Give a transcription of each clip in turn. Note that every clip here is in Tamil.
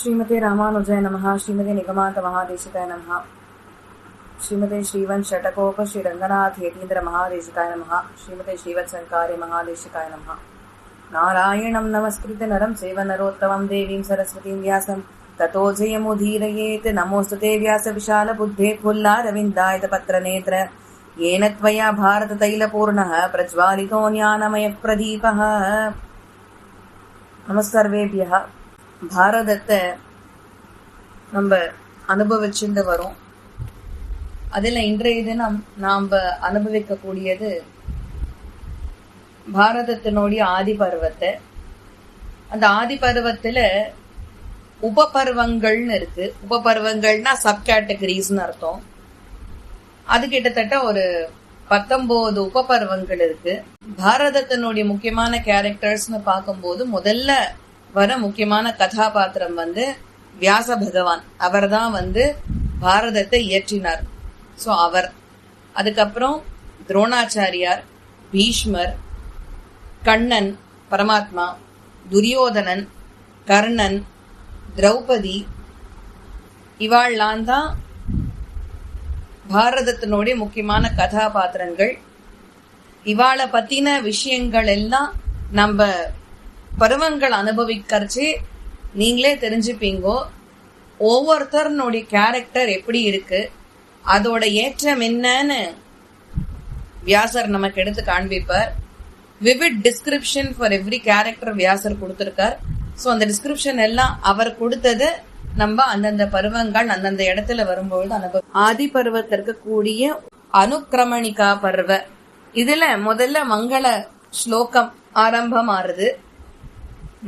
श्रीमते रामानुजाय नमः। श्रीमते निगमान्त महादेशिकाय नमः। श्रीमते श्रीवंश षटकोप श्री रंगनाथ यतीन्द्र महादेशिकाय नमः। श्रीमते श्रीवत्संकार्य महादेशिकाय नमः। नारायणं नमस्कृत्य नरं चैव नरोत्तमं देवीं सरस्वतीं व्यासं ततो जयमुदीरयेत्। नमोऽस्तुते व्यास विशाल बुद्धे फुल्लारविन्दायत पत्रनेत्र येन त्वया भारततैलपूर्णः प्रज्वालितो ज्ञानमयप्रदीपः। நமஸ்கார்வேபியா. பாரதத்தை நம்ம அனுபவிச்சுட்டு வரோம். அதில் இன்றைய தினம் நாம் அனுபவிக்கக்கூடியது பாரதத்தினுடைய ஆதி பருவத்தை. அந்த ஆதி பருவத்துல உபபருவங்கள்னு இருக்கு. உபபருவங்கள்னா சப் கேட்டகரிஸ்னு அர்த்தம். அது கிட்டத்தட்ட ஒரு 19 உபபருவங்கள் இருக்கு. பாரதத்தினுடைய முக்கியமான கேரக்டர்ஸ்னு பார்க்கும்போது முதல்ல வர முக்கியமான கதாபாத்திரம் வியாச பகவான். அவர் தான் பாரதத்தை இயற்றினார். ஸோ அவர், அதுக்கப்புறம் துரோணாச்சாரியார், பீஷ்மர், கண்ணன் பரமாத்மா, துரியோதனன், கர்ணன், திரௌபதி, இவாள்லாம் தான் பாரதத்தினுடைய முக்கியமான கதாபாத்திரங்கள். இவாளை பத்தின விஷயங்கள் எல்லாம் நம்ம பருவங்கள் அனுபவிக்கிறச்சே நீங்களே தெரிஞ்சுப்பீங்கோ. ஒவ்வொருத்தருனுடைய கேரக்டர் எப்படி இருக்கு, அதோட ஏற்றம் என்னன்னு வியாசர் நமக்கு எடுத்து காண்பிப்பார். Vivid description for every character Vyasar கொடுத்திருக்கார். ஸோ அந்த டிஸ்கிரிப்ஷன் எல்லாம் அவர் கொடுத்தது நம்ம அந்தந்த பருவங்கள் அந்தந்த இடத்துல வரும்பொழுது அனுபவம். ஆதி பருவத்திற்கு கூடிய அனுக்கிரமணிகா பருவ. இதுல முதல்ல மங்கள ஸ்லோகம் ஆரம்பமாறுது.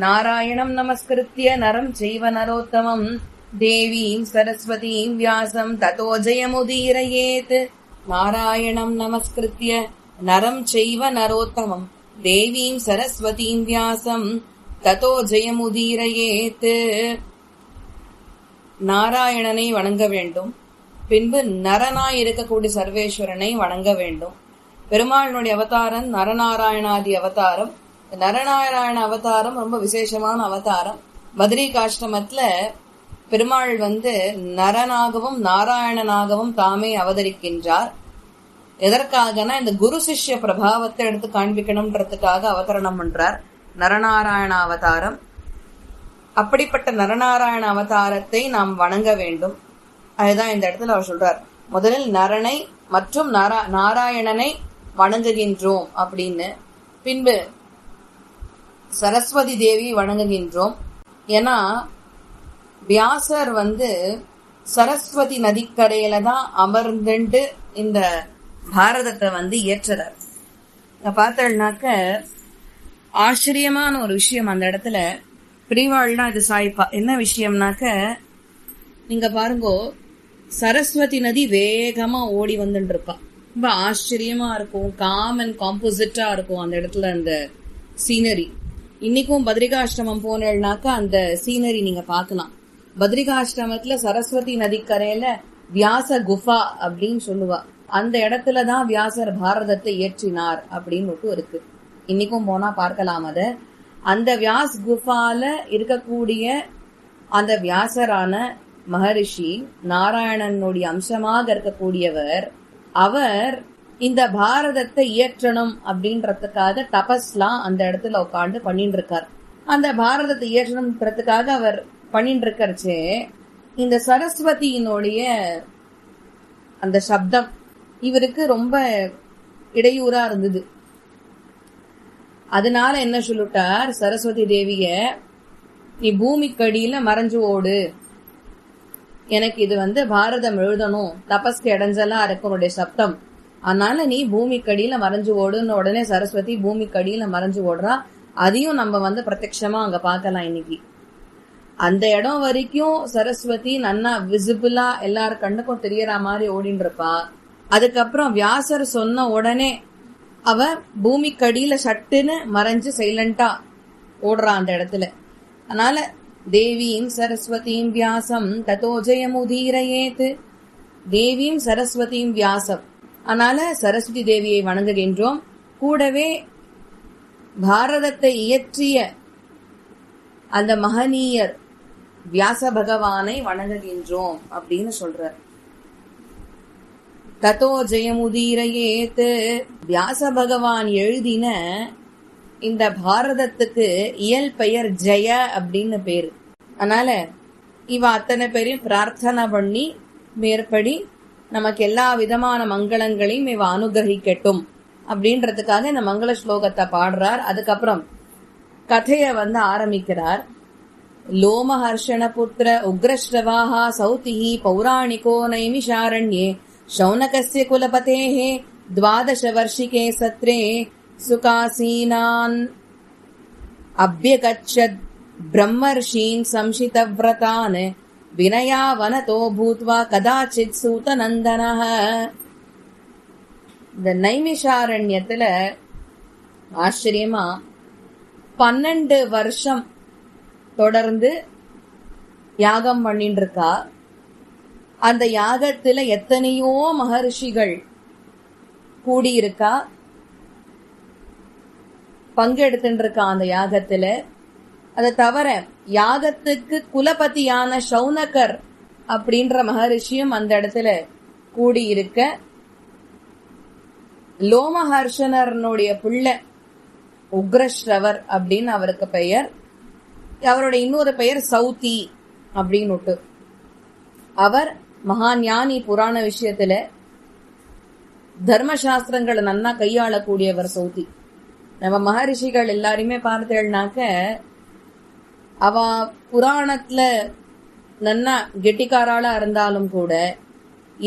நாராயணம் நமஸ்கிருத்ய நரம் செய்வ நரோத்தமம் தேவீம் சரஸ்வதீம் வியாசம் ததோ ஜெயமுதீரயேத். நாராயணம் நமஸ்கிருத்ய நரம் செய்வ நரோத்தமம் தேவீம் சரஸ்வதீம் வியாசம் ததோ ஜெயமுதீரயேத். நாராயணனை வணங்க வேண்டும். பின்பு நரனாய் இருக்கக்கூடிய சர்வேஸ்வரனை வணங்க வேண்டும். பெருமாளுடைய அவதாரம் நரநாராயணாதி அவதாரம். நரநாராயண அவதாரம் ரொம்ப விசேஷமான அவதாரம். பத்ரிகாஷ்டமத்துல பெருமாள் நரனாகவும் நாராயணனாகவும் தாமே அவதரிக்கின்றார். எதற்காகனா இந்த குரு சிஷ்ய பிரபாவத்தை எடுத்து காண்பிக்கணும்ன்றதுக்காக அவதரணம் பண்றார் நரநாராயண அவதாரம். அப்படிப்பட்ட நரநாராயண அவதாரத்தை நாம் வணங்க வேண்டும். அதுதான் இந்த இடத்துல அவர் சொல்றார். முதலில் நரனை மற்றும் நாராயணனை வணங்குகின்றோம் அப்படின்னு. பின்பு சரஸ்வதி தேவி வணங்குகின்றோம். ஏன்னா வியாசர் சரஸ்வதி நதிக்கரையில தான் அமர்ந்துட்டு இந்த பாரதத்தை இயற்றுறார். பார்த்தோம்னாக்க ஆச்சரியமான ஒரு விஷயம் அந்த இடத்துல பிரிவாள்னா இது சாய்ப்பா. என்ன விஷயம்னாக்க, நீங்க பாருங்கோ, சரஸ்வதி நதி வேகமா ஓடி வந்துட்டு இருப்பா. ரொம்ப ஆச்சரியமா இருக்கும். காம் அண்ட் காம்போசிட்டா இருக்கும் அந்த இடத்துல அந்த சீனரி. இன்னைக்கும் பத்ரிகாஷ்டமம் போனேன்னாக்கா அந்த சீனரி நீங்க பார்க்கலாம். பத்ரிகாஷ்டமத்துல சரஸ்வதி நதிக்கரையில வியாச குஃபா அப்படின்னு சொல்லுவா. அந்த இடத்துலதான் வியாசர் பாரதத்தை இயற்றினார் அப்படின்னு இருக்கு. இன்னைக்கும் போனா பார்க்கலாம் அத. அந்த வியாஸ் குஃபால இருக்கக்கூடிய அந்த வியாசரான மகரிஷி நாராயணனுடைய அம்சமாக இருக்கக்கூடியவர். அவர் இந்த பாரதத்தை இயற்றணும் அப்படின்றதுக்காக தபஸ்லாம் அந்த இடத்துல உட்காந்து பண்ணிட்டு இருக்கார். அந்த பாரதத்தை இயற்றணும்ன்றதுக்காக அவர் பண்ணிட்டு இருக்கறச்சே இந்த சரஸ்வதியினுடைய அந்த சப்தம் இவருக்கு ரொம்ப இடையூறா இருந்தது. அதனால என்ன சொல்லிட்டார், சரஸ்வதி தேவிய நீ பூமிக்கடியில மறைஞ்சு ஓடு, எனக்கு இது பாரதம் எழுதணும், தபஸ்க்கு இடைஞ்சலா இருக்கு உன்னுடைய சப்தம், அதனால நீ பூமிக்கடியில மறைஞ்சு ஓடுன்னு உடனே சரஸ்வதி பூமிக்கடியில மறைஞ்சு ஓடுறா. அதையும் நம்ம பிரத்யட்சமா அங்க பார்க்கலாம் இன்னைக்கு. அந்த இடம் வரைக்கும் சரஸ்வதி நன்னா விசிபிளா எல்லாரு கண்ணுக்கும் தெரியற மாதிரி ஓடின்னு இருப்பா. அதுக்கப்புறம் வியாசர் சொன்ன உடனே அவ பூமிக்கடியில சட்டுன்னு மறைஞ்சு சைலண்டா ஓடுறா அந்த இடத்துல. அதனால தேவீம் சரஸ்வதீம் வியாசம் ததோ ஜெயமுதீரயேத். தேவீம் சரஸ்வதீம் வியாசம். அதனால சரஸ்வதி தேவியை வணங்குகின்றோம். கூடவே பாரதத்தை இயற்றிய அந்த மகனீயர் வியாச பகவானை வணங்குகின்றோம் அப்படின்னு சொல்றார். ததோ ஜெயமுதீரயேத், வியாச பகவான் எழுதின இந்த பாரதத்துக்கு இயல் பெயர் ஜெய அப்படின்னு பேரு. அதனால இவ அத்தனை பேரையும் பிரார்த்தனை பண்ணி மேற்படி நமக்கு எல்லா விதமான மங்களங்களையும் இவ அனுகிரகிக்கட்டும் அப்படின்றதுக்காக இந்த மங்கள ஸ்லோகத்தை பாடுறார். அதுக்கப்புறம் கதைய ஆரம்பிக்கிறார். லோமஹர்ஷண புத்திர உக்ரஸ்ரவாஹா சௌதிஹி பௌராணிகோ நைமிஷாரண்யே शौनकस्य कुलपतेः 12 वर्षिके सत्रे सुकासीनान् अभ्यगच्छत् ब्रह्मर्षीन् संशितव्रतान् विनयावनतो भूत्वा कदाचित् सूतनन्दनः. இந்த நைமிஷாரண்யத்துல ஆச்சரியமா 12 வருஷம் தொடர்ந்து யாகம் பண்ணிட்டு இருக்கா. அந்த யாகத்துல எத்தனையோ மகர்ஷிகள் கூடியிருக்கா, பங்கெடுத்துட்டு இருக்கா அந்த யாகத்துல. அதை தவிர யாகத்துக்கு குலபதியான சௌனகர் அப்படின்ற மகரிஷியும் அந்த இடத்துல கூடியிருக்க, லோமஹர்ஷனருடைய பிள்ளை உக்ரஸ்ரவர் அப்படின்னு அவருக்கு பெயர். அவருடைய இன்னொரு பெயர் சௌதி அப்படின்னு. அவர் மகாஞானி. புராண விஷயத்துல தர்மசாஸ்திரங்களை நன்னா கையாளக்கூடியவர் சௌதி. நம்ம மகரிஷிகள் எல்லாருமே பார்த்தேன்னாக்க அவ புராணத்துல நன்னா கெட்டிக்காராளா இருந்தாலும் கூட,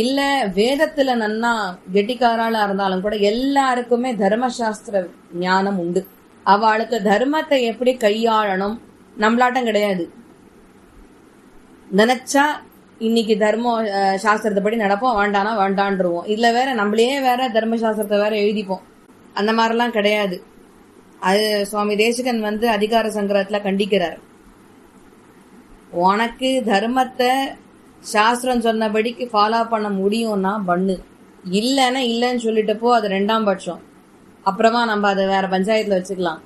இல்ல வேதத்துல நன்னா கெட்டிக்காராளா இருந்தாலும் கூட, எல்லாருக்குமே தர்மசாஸ்திர ஞானம் உண்டு. அவளுக்கு தர்மத்தை எப்படி கையாளணும் நம்மளாட்டம் கிடையாது. நினைச்சா இன்னைக்கு தர்ம சாஸ்திரத்தை படி நடப்போம், வேண்டானா வேண்டான்ருவோம். இதுல வேற நம்மளே வேற தர்மசாஸ்திரத்தை வேற எழுதிப்போம். அந்த மாதிரிலாம் கிடையாது. அது சுவாமி தேசிகன் அதிகார சங்கரத்துல கண்டிக்கிறார். உனக்கு தர்மத்தை சாஸ்திரம் சொன்னபடிக்கு ஃபாலோ பண்ண முடியும்னா பண்ணு, இல்லைன்னா இல்லைன்னு சொல்லிட்டு போ, அது 2ஆம் பட்சம். அப்புறமா நம்ம அதை வேற பஞ்சாயத்துல வச்சுக்கலாம்.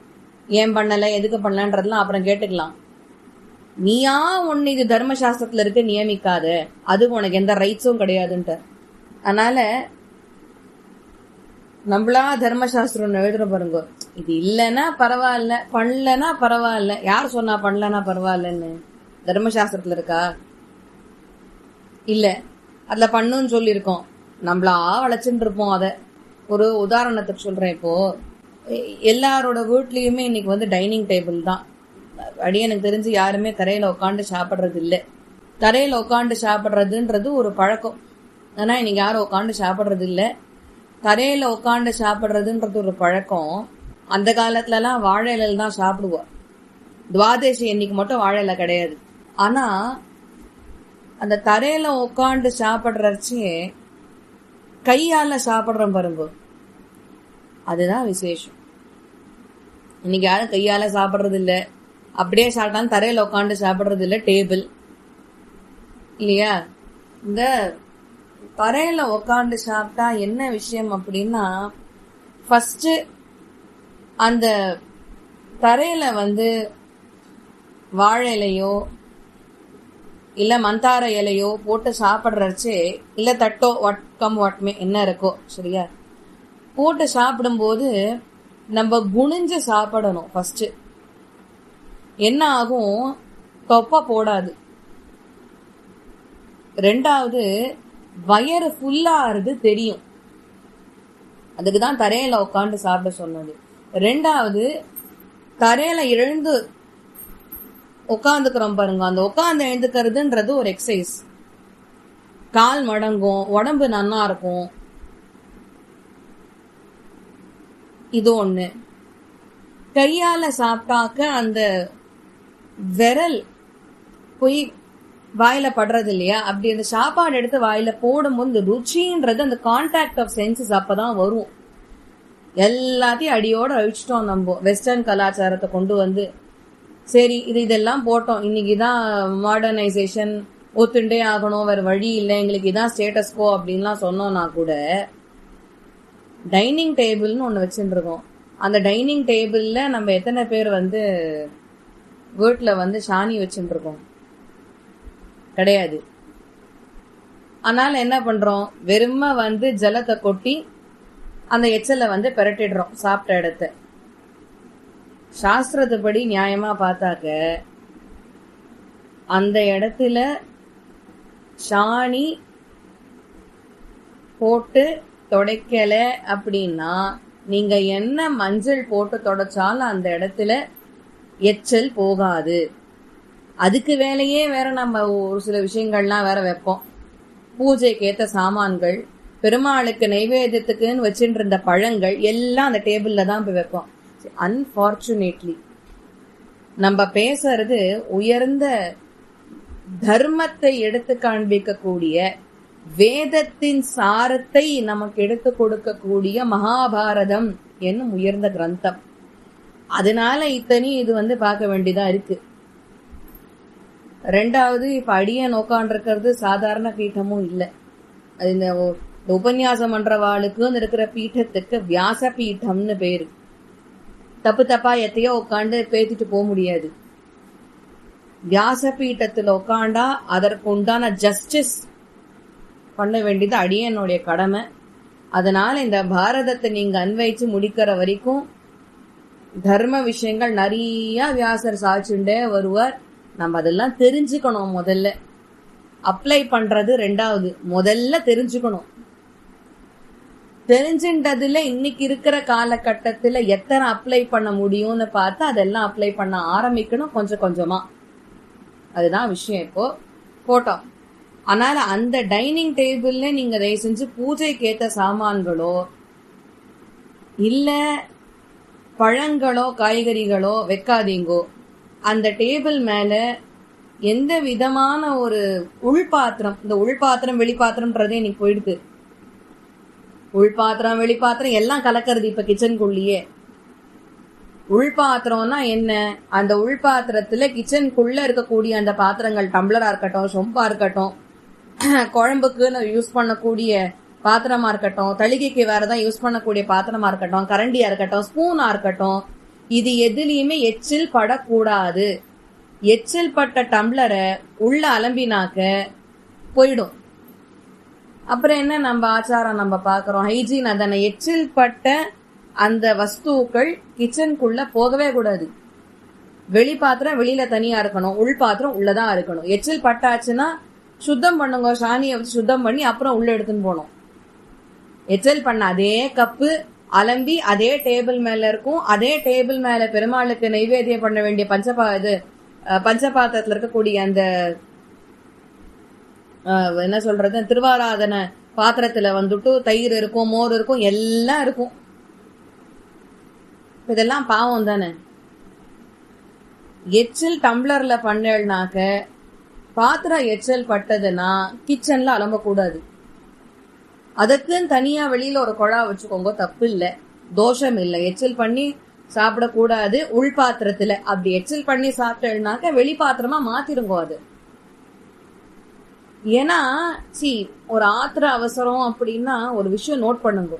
ஏன் பண்ணல, எதுக்கு பண்ணலன்றதுலாம் அப்புறம் கேட்டுக்கலாம். நீயா ஒன்னு இது தர்மசாஸ்திரத்துல இருக்க நியமிக்காத, அது உனக்கு எந்த ரைட்ஸும் கிடையாதுன்ட்டு. அதனால நம்மளா தர்மசாஸ்திரம் எழுதுற பாருங்க, இது இல்லைன்னா பரவாயில்ல, பண்ணலன்னா பரவாயில்ல. யார் சொன்னா பண்ணலன்னா பரவாயில்லன்னு? தர்மசாஸ்திரத்துல இருக்கா? இல்ல, அதுல பண்ணுன்னு சொல்லியிருக்கோம், நம்மளா வளைச்சுட்டு இருப்போம். அத ஒரு உதாரணத்துக்கு சொல்றேன். இப்போ எல்லாரோட வீட்லயுமே இன்னைக்கு டைனிங் டேபிள் தான். அப்படியே எனக்கு தெரிஞ்சு யாருமே தரையில உட்காந்து சாப்பிட்றது இல்லை. தரையில உட்காந்து சாப்பிட்றதுன்றது ஒரு பழக்கம். ஆனா இன்னைக்கு யாரும் உட்காந்து சாப்பிட்றது இல்லை. தரையில உட்காந்து சாப்பிட்றதுன்றது ஒரு பழக்கம். அந்த காலத்துலலாம் வாழை இலையில தான் சாப்பிடுவோம். துவாதசி இன்னைக்கு மட்டும் வாழை இலை கிடையாது. ஆனா அந்த தரையில உட்காந்து சாப்பிட்றச்சே கையால சாப்பிட்றோம் பாருங்க, அதுதான் விசேஷம். இன்னைக்கு யாரும் கையால சாப்பிட்றது இல்லை. அப்படியே சாப்பிட்டாலும் தரையில உட்காந்து சாப்பிட்றது இல்லை, டேபிள் இல்லையா? இந்த தரையில உட்காந்து சாப்பிட்டா என்ன விஷயம் அப்படின்னா, ஃபர்ஸ்ட் அந்த தரையில வாழை இலையோ இல்ல மந்தார இலையோ போட்டு சாப்பிட்றச்சே, இல்ல தட்டோ வட்கம் வட்மே என்ன இருக்கோ சரியா, போட்டு சாப்பிடும்போது நம்ம குனிஞ்சு சாப்பிடணும். ஃபர்ஸ்ட் என்ன ஆகும், தொப்பை போடாது. 2வது வயறு ஃபுல்லாகிறது தெரியும். அதுக்குதான் தரையில உட்காந்து சாப்பிட சொன்னது. 2வது தரையில எழுந்து உட்காந்துக்கிறோம் பாருங்க, அந்த உட்காந்து எழுந்துக்கிறதுன்றது ஒரு எக்ஸசைஸ். கால் மடங்கும், உடம்பு நன்னா இருக்கும். இது ஒண்ணு. கையால சாப்பிட்டாக்க அந்த விரல் போய் வாயில படுறது இல்லையா, அப்படி அந்த சாப்பாடு எடுத்து வாயில போடும்போது இந்த ருச்சின்றது, அந்த கான்டாக்ட் ஆஃப் சென்சஸ் அப்பதான் வரும். எல்லாத்தையும் அடியோட அழிச்சிட்டோம் நம்ம வெஸ்டர்ன் கலாச்சாரத்தை கொண்டு சரி இதெல்லாம் போட்டோம். இன்னைக்குதான் மாடர்னைசேஷன், ஒத்துண்டே ஆகணும், வேற வழி இல்லை, எங்களுக்கு இதான் ஸ்டேட்டஸ் கோ அப்படின்லாம் சொன்னோம்னா கூட, டைனிங் டேபிள்னு ஒண்ணு வச்சுட்டு இருக்கோம். அந்த டைனிங் டேபிள்ல நம்ம எத்தனை பேர் வீட்டுல சாணி வச்சுட்டு இருக்கோம்? கிடையாது. அதனால என்ன பண்றோம், வெறும ஜலத்தை கொட்டி அந்த எச்சலை பெரட்டிடுறோம் சாப்பிட்ட இடத்த. சாஸ்திரத்துப்படி நியாயமா பார்த்தாக்க அந்த இடத்துல சாணி போட்டு துடைக்கல அப்படின்னா நீங்க என்ன மஞ்சள் போட்டு துடைச்சாலும் அந்த இடத்துல எச்சல் போகாது. அதுக்கு வேலையே வேற நம்ம ஒரு சில விஷயங்கள்லாம் வேற வைப்போம். பூஜைக்கு ஏத்த சாமான்கள், பெருமாளுக்கு நைவேத்தியத்துக்குன்னு வச்சுட்டு இருந்த பழங்கள் எல்லாம் அந்த டேபிள்ல தான் போய் வைப்போம். அன்பார்ச்சுனேட்லி நம்ம பேசுறது உயர்ந்த தர்மத்தை எடுத்து காண்பிக்கக்கூடிய, வேதத்தின் சாரத்தை நமக்கு எடுத்து கொடுக்கக்கூடிய மகாபாரதம் என்னும் உயர்ந்த கிரந்தம். அதனால இத்தனையும் இது பார்க்க வேண்டியதா இருக்கு. ரெண்டாவது, இப்ப அடியன் உட்காண்டிருக்கிறது சாதாரண பீட்டமும் இல்லை. அது இந்த உபன்யாசம் பண்றவாளுக்குன்னு இருக்கிற பீட்டத்துக்கு வியாச பீட்டம்னு பேரு. தப்பு தப்பா எத்தையோ உட்காந்து பேத்திட்டு போக முடியாது. வியாச பீட்டத்துல உட்காண்டா அதற்கு உண்டான ஜஸ்டிஸ் பண்ண வேண்டியது அடியனுடைய கடமை. அதனால இந்த பாரதத்தை நீங்க அன்வைச்சு முடிக்கிற வரைக்கும் தர்ம விஷயங்கள் நிறைய வியாசர் சாய்ச்சுண்டே வருவார். நம்ம அதெல்லாம் தெரிஞ்சுக்கணும். முதல்ல அப்ளை பண்றது ரெண்டாவது, முதல்ல தெரிஞ்சுக்கணும். தெரிஞ்சின்றதுல இன்னைக்கு இருக்கிற காலகட்டத்துல எத்தனை அப்ளை பண்ண முடியும்னு பார்த்து அதெல்லாம் அப்ளை பண்ண ஆரம்பிக்கணும் கொஞ்சம் கொஞ்சமா. அதுதான் விஷயம். இப்போ போட்டோம். அதனால அந்த டைனிங் டேபிள்ல நீங்க தயவு செஞ்சு பூஜைக்கு ஏத்த சாமான்களோ இல்ல பழங்களோ காய்கறிகளோ வைக்காதீங்கோ. அந்த டேபிள் மேல எந்த விதமான ஒரு உள்பாத்திரம், இந்த உள்பாத்திரம் வெளிப்பாத்திரம்ன்றதே இன்னைக்கு போயிடுது. உள்பாத்திரம் வெளிப்பாத்திரம் எல்லாம் கலக்கிறது இப்ப கிச்சனுக்குள்ளேயே. உள்பாத்திரம்னா என்ன, அந்த உள்பாத்திரத்துல கிச்சனுக்குள்ள இருக்கக்கூடிய அந்த பாத்திரங்கள், டம்ளரா இருக்கட்டும், சொம்பா இருக்கட்டும், குழம்புக்குன்னு யூஸ் பண்ணக்கூடிய பாத்திரமா இருக்கட்டும், தளிகைக்கு வேறதான் யூஸ் பண்ணக்கூடிய பாத்திரமா இருக்கட்டும், கரண்டியா இருக்கட்டும், ஸ்பூனா இருக்கட்டும், இது எதுலயுமே எச்சில் படக்கூடாது. எச்சில் பட்ட டம்ளரை உள்ள அலம்பினாக்க போயிடும். அப்புறம் என்ன நம்ம ஆச்சாரம் நம்ம பாக்குறோம், ஹைஜீன். அதனை எச்சில் பட்ட அந்த வஸ்துக்கள் கிச்சனுக்குள்ள போகவே கூடாது. வெளி பாத்திரம் வெளியில தனியா இருக்கணும், உள் பாத்திரம் உள்ளதான் இருக்கணும். எச்சில் பட்டாச்சுன்னா சுத்தம் பண்ணுங்க, சாணியை வச்சு சுத்தம் பண்ணி அப்புறம் உள்ள எடுத்துன்னு போனோம். எச்சில் பண்ண அதே கப்பு அலம்பி அதே டேபிள் மேல இருக்கும். அதே டேபிள் மேல பெருமாளுக்கு நைவேத்தியம் பண்ண வேண்டிய பஞ்சபாத்திரத்துல இருக்கக்கூடிய அந்த என்ன சொல்றது, திருவாராதன பாத்திரத்துல தயிர் இருக்கும், மோர் இருக்கும், எல்லாம் இருக்கும். இதெல்லாம் பாவம் தானே. எச்சில் டம்ளர்ல பண்ணேன்னாக்க பாத்திரம் எச்சில் பட்டதுன்னா கிச்சன்ல அலம்பக்கூடாது. அதுக்குன்னு தனியா வெளியில ஒரு குழா வச்சுக்கோங்க, தப்பு இல்லை, தோஷம் இல்லை. எச்சில் பண்ணி சாப்பிடக்கூடாது உள் பாத்திரத்துல. அப்படி எச்சில் பண்ணி சாப்பிட்டேன்னாக்க வெளி பாத்திரமா மாத்திருங்கோ அது. ஏன்னா ஒரு ஆத்திர அவசரம் அப்படின்னா ஒரு விஷயம் நோட் பண்ணுங்க.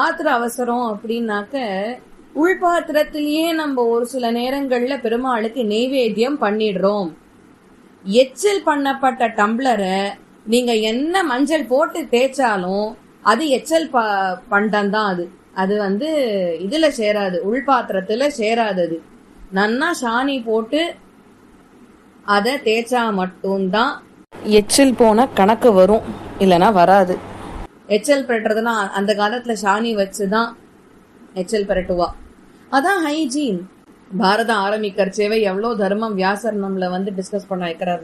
ஆத்திர அவசரம் அப்படின்னாக்க உள்பாத்திரத்திலேயே நம்ம ஒரு சில நேரங்கள்ல பெருமாளுக்கு நெய்வேத்தியம் பண்ணிடுறோம். எச்சில் பண்ணப்பட்ட டம்ளரை நீங்க என்ன மஞ்சள் போட்டு தேய்ச்சாலும் அது எச்சல் பண்டம் தான். அது இதுல சேராது, உள்பாத்திரத்துல சேராது. அது நன்னா சாணி போட்டு அதை தேய்ச்சா மட்டும்தான் எச்சில் போன கணக்கு வரும், இல்லைன்னா வராது. எச்சல் பெறட்டுறதுன்னா அந்த காலத்துல சாணி வச்சுதான் எச்சல் பெறட்டுவா. அதான் ஹைஜீன். பாரதம் ஆரம்பிக்கிறச்சேவே எவ்வளவு தர்மம் வியாசர் நம்மள டிஸ்கஸ் பண்ண வைக்கிறார்.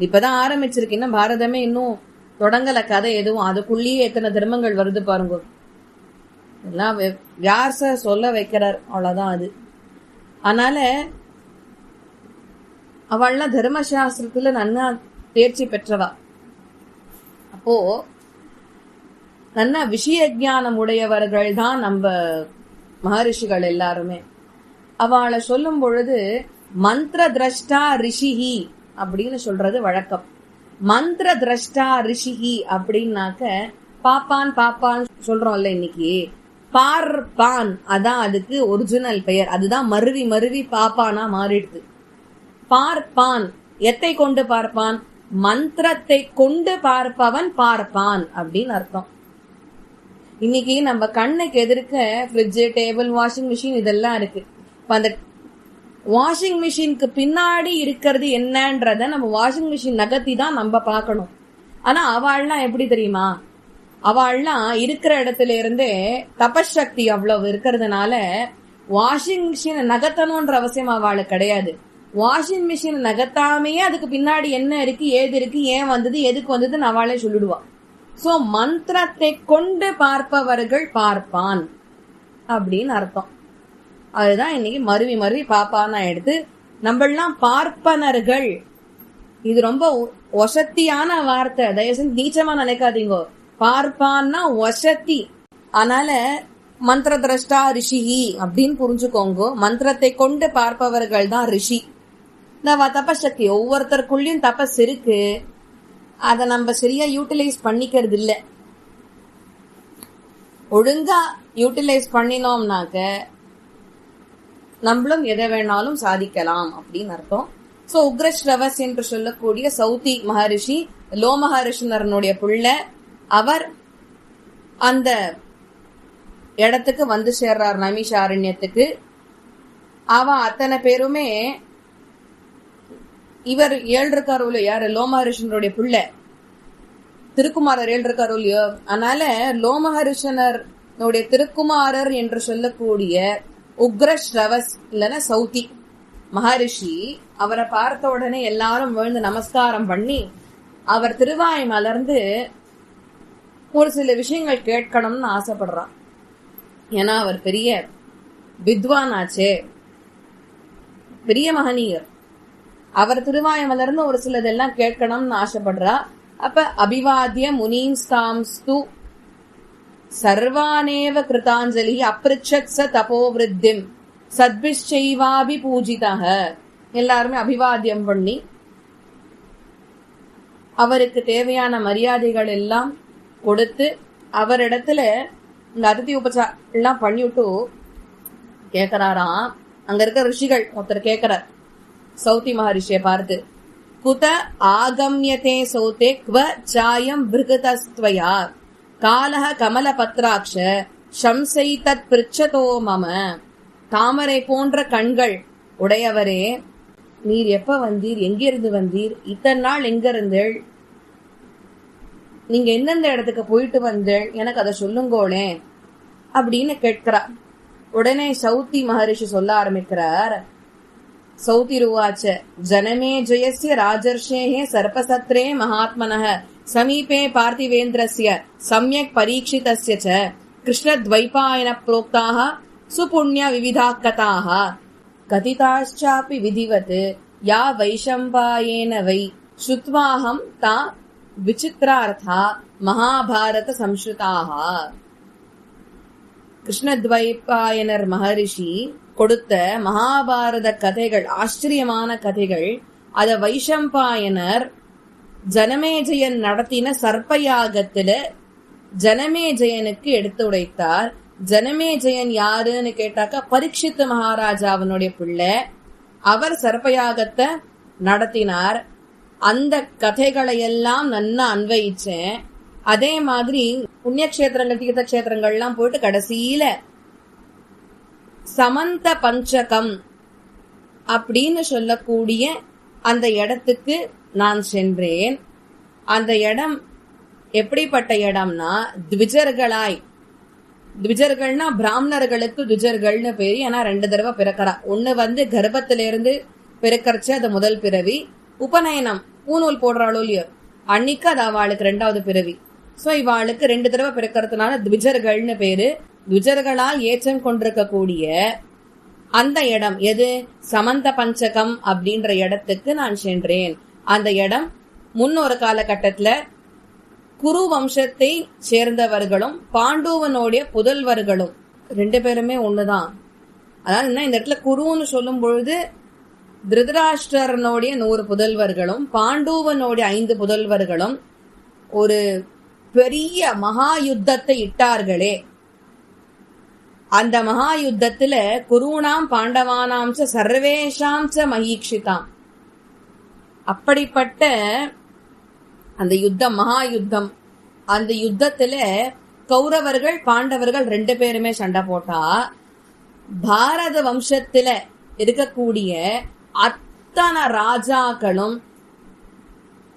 இப்பதான் ஆரம்பிச்சிருக்கு, இன்னும் பாரதமே இன்னும் தொடங்கல கதை எதுவும். அதுக்குள்ளேயே எத்தனை தர்மங்கள் வருது பாருங்க. எல்லாம் வியாசர் சொல்ல வைக்கிறார், அவ்வளவுதான் அது. அதனால அவள்லாம் தர்மசாஸ்திரத்துல நன்னா தேர்ச்சி பெற்றவா. அப்போ நன்னா விஷய ஞானம் உடையவர்கள் தான் நம்ம மகரிஷிகள் எல்லாருமே. அவளை சொல்லும் பொழுது மந்திர திரஷ்டா ரிஷிஹி அப்படின்னு சொல்றது வழக்கம். மந்திர திரஷ்டா ரிஷிஹி அப்படின்னாக்க பாப்பான் பாப்பான் சொல்றோம்ல இன்னைக்கு, பார்ப்பான் அதான் அதுக்கு ஒரிஜினல் பெயர். அதுதான் மருவி மருவி பாப்பானா மாறிடுது. பார்ப்பான் எத்தை கொண்டு பார்ப்பான்? மந்திரத்தை கொண்டு பார்ப்பவன் பார்ப்பான் அப்படின்னு அர்த்தம். இன்னைக்கு நம்ம கண்ணுக்கு எதிர்க்க ஃப்ரிட்ஜ், டேபிள், வாஷிங் மிஷின் இதெல்லாம் இருக்கு. அந்த வாஷிங் மிஷினுக்கு பின்னாடி இருக்கிறது என்னன்றத நம்ம வாஷிங் மிஷின் நகர்த்தி தான் நம்ம பார்க்கணும். ஆனா அவள்லாம் எப்படி தெரியுமா? அவள்லாம் இருக்கிற இடத்துல இருந்தே தபசக்தி அவ்வளவு இருக்கிறதுனால வாஷிங் மிஷினை நகர்த்தணும்ன்ற அவசியம் அவளுக்கு கிடையாது. வாஷிங் மிஷின் நகர்த்தாமையே அதுக்கு பின்னாடி என்ன இருக்கு, ஏது இருக்கு, ஏன் வந்தது, எதுக்கு வந்ததுன்னு அவளே சொல்லிடுவா. சோ மந்திரத்தை கொண்டு பார்ப்பவர்கள் பார்ப்பான் அப்படின்னு அர்த்தம். அதுதான் இன்னைக்கு மருவி மருவி பாப்பான்னா எடுத்து நம்மளாம் பார்ப்பனர்கள். இது ரொம்ப ஒசத்தியான வார்த்தை, தயவுசெய்து நீச்சமா நினைக்காதீங்க. பார்ப்பான்னா ஒசத்தி. அதனால மந்திர திரஷ்டா ரிஷிஹி அப்படின்னு புரிஞ்சுக்கோங்க. மந்திரத்தை கொண்டு பார்ப்பவர்கள் தான் ரிஷி. தபசக்தி ஒவ்வொருத்தருக்குள்ளயும் தபஸ் இருக்கு, அதை நம்ம சரியா யூட்டிலைஸ் பண்ணிக்கிறது இல்ல. ஒழுங்கா யூட்டிலைஸ் பண்ணினோம்னாக்க நம்மளும் எதை வேணாலும் சாதிக்கலாம் அப்படின்னு அர்த்தம். சோ உக்ரஸ்ரவஸ் என்று சொல்லக்கூடிய சௌதி மகரிஷி லோ மகரிஷினரனுடைய பிள்ளை. அவர் அந்த இடத்துக்கு வந்து சேர்றார், நைமிஷாரண்யத்துக்கு. அவ அத்தனை பேருமே இவர் ஏழு இருக்காரு இல்லையோ, யாரு? லோமஹரிஷனருடைய பிள்ளை திருக்குமாரர் ஏழு இருக்காரு இல்லையோ. அதனால லோமஹரிஷனருடைய திருக்குமாரர் என்று சொல்லக்கூடிய உக்ரஸ்ரவஸ் இல்லைன்னா சௌதி மகரிஷி அவரை பார்த்த உடனே எல்லாரும் விழுந்து நமஸ்காரம் பண்ணி அவர் திருவாய் மலர்ந்து ஒரு சில விஷயங்கள் கேட்கணும்னு ஆசைப்படுறான். ஏன்னா அவர் பெரிய வித்வான் ஆச்சே, பெரிய மகனீயர். அவர் திருவாய மலர்ந்து ஒரு சிலதெல்லாம் கேட்கணும்னு ஆசைப்படுறா. அப்ப அபிவாத்திய முனீம்ஸ்தாம்ஸ்து சர்வானேவ கிருதாஞ்சலி அப்ரிச்சத் ச தபோவிருத்திம் சத்பிஷ்சைவாபி பூஜிதாக. எல்லாருமே அபிவாத்தியம் பண்ணி அவருக்கு தேவையான மரியாதைகள் எல்லாம் கொடுத்து அவரிடத்துல இந்த அதிதி உபச்சாரம் எல்லாம் பண்ணிவிட்டு கேக்குறாராம். அங்க இருக்க ரிஷிகள் ஒருத்தர் கேக்குறார் சௌதி மகரிஷியை பார்த்து, குத ஆகம்யதே சௌதே க்வ சாயம் பிருகதஸ்த்வயா காலஹ கமல பத்ராட்ச ஷம்சை தத் பிருச்சதோ மம. தாமரை போன்ற கண்கள் உடையவரே, நீர் எப்ப வந்தீர், எங்கிருந்து வந்தீர், இத்தனை நாள் எங்க இருந்தீள், நீங்க எந்தெந்த இடத்துக்கு போயிட்டு வந்தீள், எனக்கு அதை சொல்லுங்கோளே அப்படின்னு கேட்கிறார். உடனே சௌதி மகரிஷி சொல்ல ஆரம்பிக்கிறார். சௌதி ருவாச்ச ஜனமே ஜெயஸ்ய ராஜர்ஷேஹே சர்பசத்ரே மகாத்மனஹ சமீபே பார்த்திவேந்திரஸ்ய சம்யக் பரீட்சிதஸ்ய ச கிருஷ்ணத்வைபாயன ப்ரோக்தாஹ சுபுண்ய விவிதாः கதாः கதிதாश्चापि விதிவத் யா வைஷம்பாயேன வை ஸ்ருத்வாஹம் தா விசித்ரார்த்தா மகாபாரத சம்ஸ்ருதாக. கிருஷ்ணத்வைபாயனர் மகரிஷி கொடுத்த மகாபாரத கதைகள், ஆச்சரியமான கதைகள். அத வைஷம்பாயனர் ஜனமேஜயன் நடத்தின சர்ப்பயாகத்துல ஜனமேஜயனுக்கு எடுத்து உடைத்தார். ஜனமேஜயன் யாருன்னு கேட்டாக்கா பரீட்சித் மகாராஜாவனுடைய பிள்ளை. அவர் சர்ப்பயாகத்தை நடத்தினார். அந்த கதைகளை எல்லாம் நன்னா அன்வயிச்சேன். அதே மாதிரி புண்ணியக்ஷேத்திரங்கள், தீர்த்த கஷேத்திரங்கள்லாம் போயிட்டு கடைசியில சமந்த பஞ்சகம் அப்படின்னு சொல்லக்கூடிய அந்த இடத்துக்கு நான் சென்றேன். அந்த இடம் எப்படிப்பட்ட இடம்னா, த்விஜர்கள்னா பிராமணர்களுக்கு த்விஜர்கள்னு பேரு. ஏன்னா 2 தடவை பிறக்கிறா. ஒண்ணு கர்ப்பத்திலிருந்து பிறக்கறச்சு, அது முதல் பிறவி. உபநயனம் பூநூல் போடுறாளோ இல்லையோ அன்னைக்கு அது அவளுக்கு 2வது பிறவி. சோ இவாளுக்கு 2 தடவை பிறக்கிறதுனால த்விஜர்கள்னு பேரு. த்விஜர்களால் ஏற்றம் கொண்டிருக்கக்கூடிய அந்த இடம் எது? சமந்த பஞ்சகம் அப்படின்ற இடத்துக்கு நான் சென்றேன். அந்த இடம் முன்னொரு காலகட்டத்துல குரு வம்சத்தை சேர்ந்தவர்களும் பாண்டவனுடைய புதல்வர்களும் 2 பேருமே ஒண்ணுதான். அதாவது என்ன, இந்த இடத்துல குருன்னு சொல்லும் பொழுது திருதராஷ்டிரனுடைய 100 புதல்வர்களும் பாண்டவனுடைய 5 புதல்வர்களும் ஒரு பெரிய மகா யுத்தத்தை இட்டார்களே. அந்த மகா யுத்தத்துல குருணாம் பாண்டவானாம் ச சர்வேஷாம் ச மஹீக்ஷிதாம். அப்படிப்பட்ட அந்த யுத்தம், மகா யுத்தம், அந்த யுத்தத்துல கௌரவர்கள் பாண்டவர்கள் 2 பேருமே சண்டை போட்டா பாரத வம்சத்துல இருக்கக்கூடிய அத்தனை ராஜாக்களும்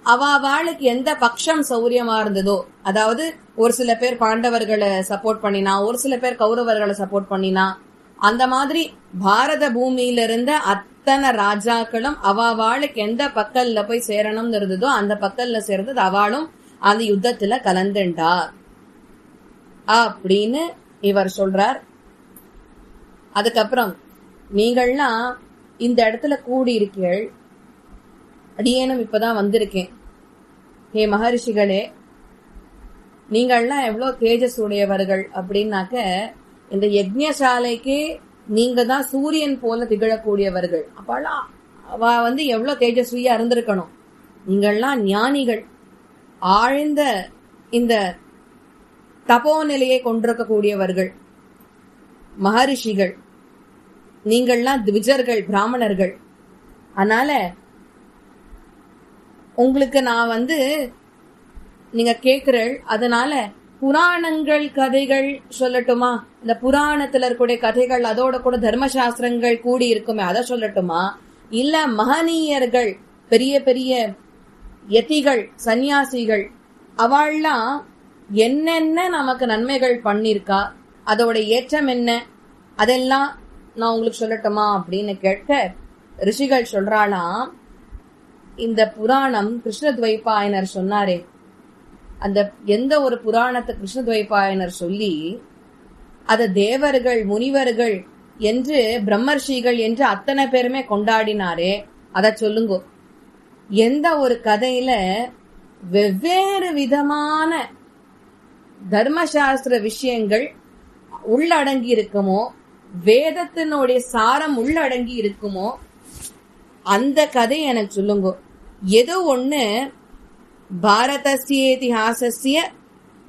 அவளுக்கு எந்த பட்சம் சௌரியமா இருந்ததோ, அதாவது ஒரு சில பேர் பாண்டவர்களை சப்போர்ட் பண்ணினா, ஒரு சில பேர் கௌரவர்களை சப்போர்ட் பண்ணினா, அந்த மாதிரி பாரத பூமியில இருந்த அத்தனை ராஜாக்களும் அவளுக்கு எந்த பக்கல்ல போய் சேரணும்னு இருந்ததோ அந்த பக்கல்ல சேர்ந்தது அவளும் அந்த யுத்தத்துல கலந்துண்டா அப்படின்னு இவர் சொல்றார். அதுக்கப்புறம் நீங்கள்லாம் இந்த இடத்துல கூடி இருக்கீள், அடியேனும் இப்பதான் வந்திருக்கேன். ஹே மகரிஷிகளே, நீங்கள்லாம் எவ்வளவு தேஜஸ் உடையவர்கள் அப்படின்னாக்க, இந்த யஜ்ஞசாலைக்கு நீங்க தான் சூரியன் போல திகழக்கூடியவர்கள். அப்பெல்லாம் அவ எவ்வளவு தேஜஸ்வியா இருந்திருக்கணும். நீங்கள்லாம் ஞானிகள், ஆழ்ந்த இந்த தபோ நிலையை கொண்டிருக்கக்கூடியவர்கள், மகரிஷிகள். நீங்கள்லாம் திவிஜர்கள், பிராமணர்கள். அதனால உங்களுக்கு நான் நீங்க கேக்குறள், அதனால புராணங்கள் கதைகள் சொல்லட்டுமா? இந்த புராணத்துல இருக்கக்கூடிய கதைகள், அதோட கூட தர்மசாஸ்திரங்கள் கூடி இருக்குமே, அதை சொல்லட்டுமா? இல்ல மகனீயர்கள், பெரிய பெரிய யதிகள், சன்னியாசிகள், அவள்லாம் என்னென்ன நமக்கு நன்மைகள் பண்ணிருக்கா, அதோட ஏற்றம் என்ன, அதெல்லாம் நான் உங்களுக்கு சொல்லட்டுமா அப்படின்னு கேட்க ரிஷிகள் சொல்றாளாம், இந்த புராணம் கிருஷ்ணத்வைபாயனர் சொன்னாரே, அந்த எந்த ஒரு புராணத்தை கிருஷ்ணத்வைபாயனர் சொல்லி அத தேவர்கள், முனிவர்கள் என்று, பிரம்மர்ஷிகள் என்று அத்தனை பேருமே கொண்டாடினாரே, அத சொல்லுங்க. எந்த ஒரு கதையில வெவ்வேறு விதமான தர்மசாஸ்திர விஷயங்கள் உள்ளடங்கி இருக்குமோ, வேதத்தினுடைய சாரம் உள்ளடங்கி இருக்குமோ, அந்த கதை எனக்கு சொல்லுங்க. எது ஒண்ணு பாரதஸ்யேதிஹாசஸ்ய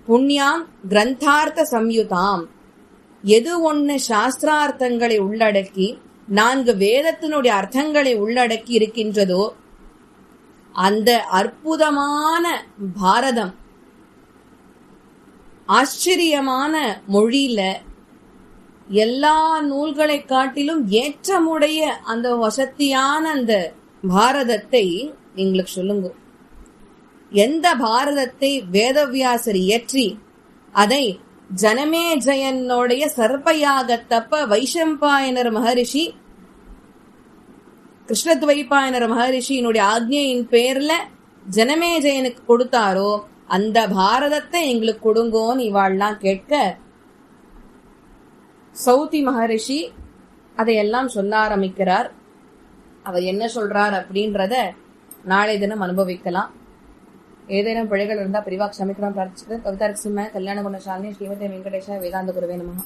புண்ணியாம் கிரந்தார்த்த சம்யுதாம், எது ஒண்ணு சாஸ்திரார்த்தங்களை உள்ளடக்கி 4 வேதத்தினுடைய அர்த்தங்களை உள்ளடக்கி இருக்கின்றதோ, அந்த அற்புதமான பாரதம் ஆச்சரியமான மொழியில எல்லா நூல்களை காட்டிலும் ஏற்றமுடைய அந்த வசத்தியான அந்த பாரதத்தை எங்களுக்கு சொல்லுங்க. எந்த பாரதத்தை வேதவியாசர் இயற்றி அதை ஜனமேஜயனுடைய சர்ப்பயாகத்தப்ப வைஷம்பாயனர் மகரிஷி, கிருஷ்ணத்வைபாயனர் மகரிஷியினுடைய ஆக்ஞையின் பேர்ல ஜனமேஜயனுக்கு கொடுத்தாரோ, அந்த பாரதத்தை எங்களுக்கு கொடுங்கோன்னு இவாள்லாம் கேட்க, சௌதி மகரிஷி அதையெல்லாம் சொல்ல ஆரம்பிக்கிறார். அவர் என்ன சொல்றார் அப்படின்றத நாளை தினம் அனுபவிக்கலாம். ஏதேனும் பிழைகள் இருந்தா பிரிவா க்ஷமிக்கணும் பிரார்த்திச்சுக்கிறேன். கவிதா சிம்ம கல்யாண குணசாலினி ஸ்ரீமதி வெங்கடேஷ வேதாந்த குருவே நமஹ.